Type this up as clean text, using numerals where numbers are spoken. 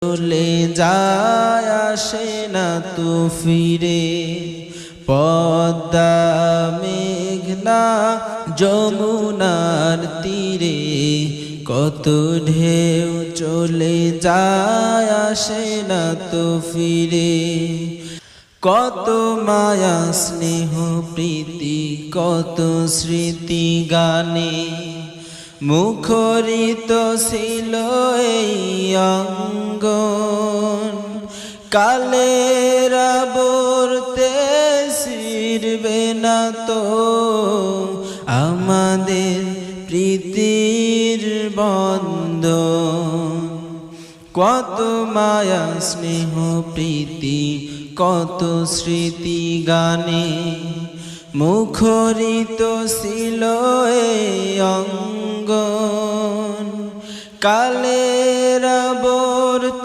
চলে যায় আসে না তো ফিরে, পদ্মা মেঘনা যমুনার তীরে, কত ঢেউ চলে যায় আসে না তো ফিরে। কত মায়া স্নেহ প্রীতি কত স্মৃতি গানে, মুখরিত ছিল এই অঙ্গন। কালের আবর্তে ছিড়বে না তো আমাদের প্রীতির বন্ধন। কত মায়া স্নেহ প্রীতি কত স্মৃতি গানে, মুখরিত ছিল এই অঙ্গন। কালের আবর্তে